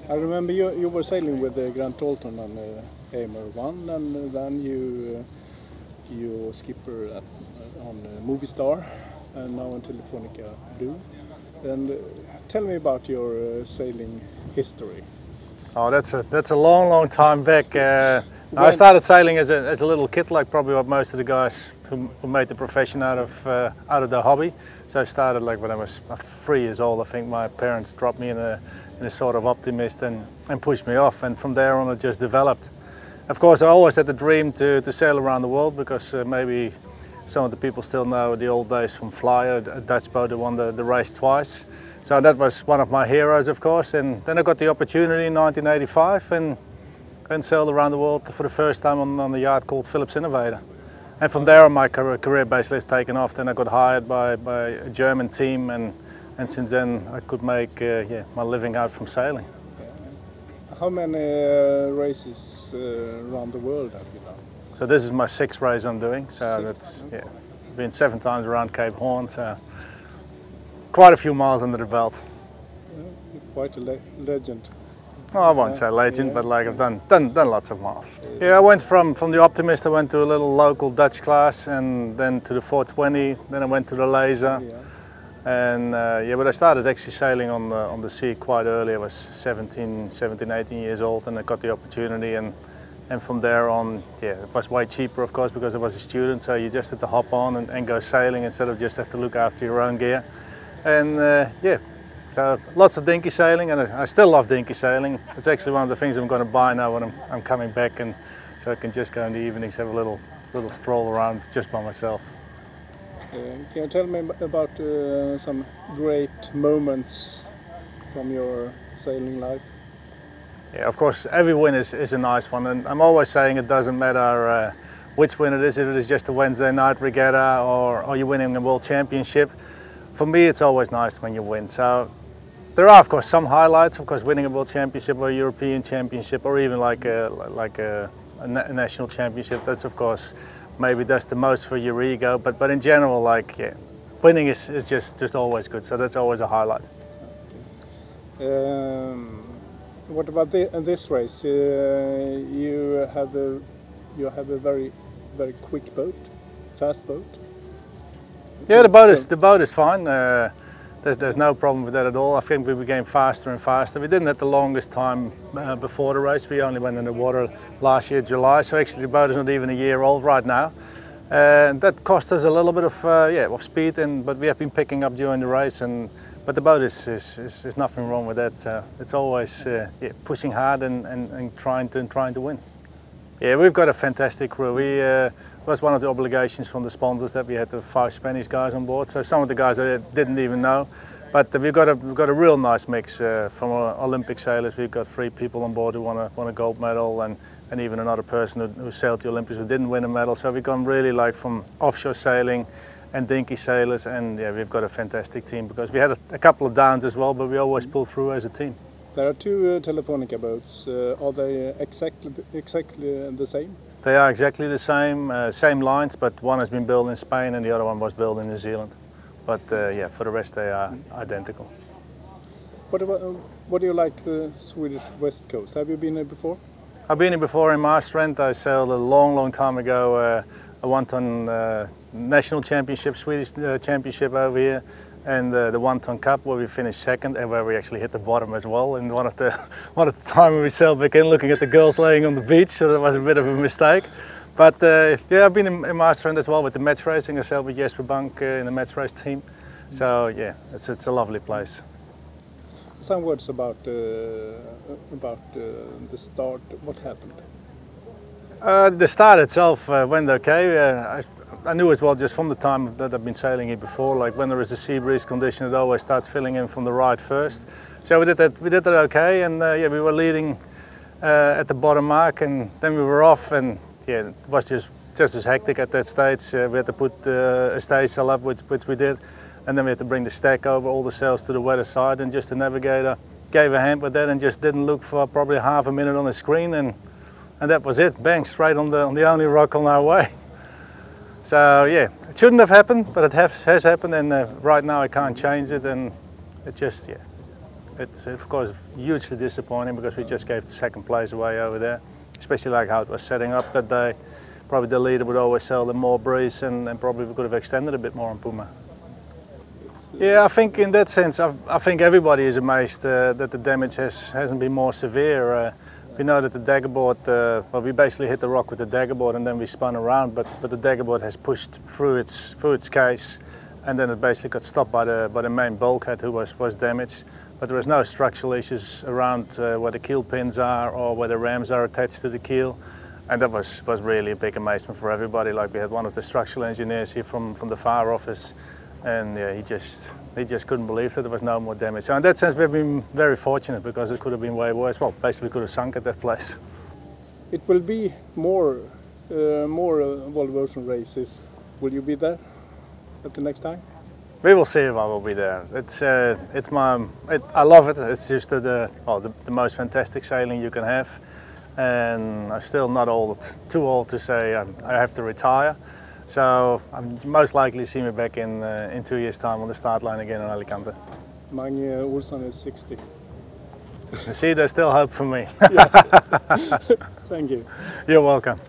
I remember you were sailing with Grant Dalton on Aimer 1, and then you skipper on Movie Star, and now on Telefonica Blue. And tell me about your sailing history. Oh, that's a long time back. I started sailing as a little kid, like probably what most of the guys who made the profession out of the hobby. So I started like when I was 3 years old. I think my parents dropped me in a sort of optimist and pushed me off, and from there on it just developed. Of course, I always had the dream to sail around the world, because maybe some of the people still know the old days from Flyer, a Dutch boat that won the race twice. So that was one of my heroes, of course. And then I got the opportunity in 1985 and sailed around the world for the first time on the yacht called Phillips Innovator. And from there on my career basically has taken off. Then I got hired by a German team, and since then I could make my living out from sailing. How many races around the world have you done? So this is my 6th race I'm doing. So that's been 7 times around Cape Horn. So quite a few miles under the belt. Quite a legend. No, I won't say legend, but like I've done lots of miles. Yeah, I went from the Optimist, I went to a little local Dutch class, and then to the 420, then I went to the Laser. And but I started actually sailing on the sea quite early. I was 17, 18 years old, and I got the opportunity, and from there on, it was way cheaper, of course, because I was a student, so you just had to hop on and go sailing instead of just have to look after your own gear. And so lots of dinky sailing, and I still love dinky sailing. It's actually one of the things I'm going to buy now when I'm coming back, and so I can just go in the evenings, have a little stroll around just by myself. Can you tell me about some great moments from your sailing life? Yeah, of course, every win is a nice one, and I'm always saying it doesn't matter which win it is, if it is just a Wednesday night regatta or you're winning a world championship. For me, it's always nice when you win. So there are, of course, some highlights. Of course, winning a world championship or a European championship, or even like a national championship. That's, of course, maybe that's the most for your ego. But in general, winning is just always good. So that's always a highlight. What about this race? You have a very quick boat, fast boat. Yeah, the boat is fine. There's no problem with that at all. I think we became faster and faster. We didn't have the longest time before the race. We only went in the water last year, July. So actually the boat is not even a year old right now. And that cost us a little bit of speed, but we have been picking up during the race. But the boat is nothing wrong with that. So it's always pushing hard and trying to win. Yeah, we've got a fantastic crew. It was one of the obligations from the sponsors that we had the 5 Spanish guys on board. So some of the guys I didn't even know, but we've got a real nice mix from our Olympic sailors. We've got 3 people on board who won a gold medal, and even another person who sailed the Olympics who didn't win a medal. So we've gone really from offshore sailing and dinky sailors, and we've got a fantastic team, because we had a couple of downs as well, but we always pull through as a team. There are 2 Telefonica boats. Are they exactly the same? They are exactly the same lines, but one has been built in Spain and the other one was built in New Zealand. But for the rest they are identical. What do you like the Swedish West Coast? Have you been there before? I've been here before in Martsrand. I sailed a long time ago a 1-ton national championship, Swedish championship over here. And the 1-ton cup, where we finished 2nd, and where we actually hit the bottom as well. And one of the time when we sailed back in, looking at the girls laying on the beach, so that was a bit of a mistake. But I've been in Martsrand as well with the match racing. I sailed with Jesper Bank in the match race team. So it's a lovely place. Some words about the start. What happened? The start itself went okay. I knew as well, just from the time that I've been sailing here before, like when there is a sea breeze condition, it always starts filling in from the right first. So we did that okay, and we were leading at the bottom mark, and then we were off, and it was just as hectic at that stage. We had to put a staysail up, which we did, and then we had to bring the stack over all the sails to the weather side, and just the navigator gave a hand with that and just didn't look for probably half a minute on the screen, and that was it. Bang, straight on the only rock on our way. So it shouldn't have happened, but it has happened, and right now I can't change it, and it just It's of course hugely disappointing because we just gave the second place away over there, especially like how it was setting up that day. Probably the leader would always sell them more breeze, and probably we could have extended a bit more on Puma. Yeah, I think in that sense, I think everybody is amazed that the damage hasn't been more severe. We know that the daggerboard, well, we basically hit the rock with the daggerboard and then we spun around, but the daggerboard has pushed through its case, and then it basically got stopped by the main bulkhead, who was damaged. But there was no structural issues around where the keel pins are or where the rams are attached to the keel, and that was really a big amazement for everybody. Like, we had one of the structural engineers here from the fire office, and yeah, he just couldn't believe that there was no more damage. So in that sense, we've been very fortunate, because it could have been way worse. Well, basically, we could have sunk at that place. It will be more Volvo Ocean races. Will you be there at the next time? We will see if I will be there. I love it. It's just the most fantastic sailing you can have, and I'm still not too old to say I have to retire. So I'm most likely see me back in 2 years' time on the start line again in Alicante. Mange Olsson is 60. You see, there's still hope for me. Thank you. You're welcome.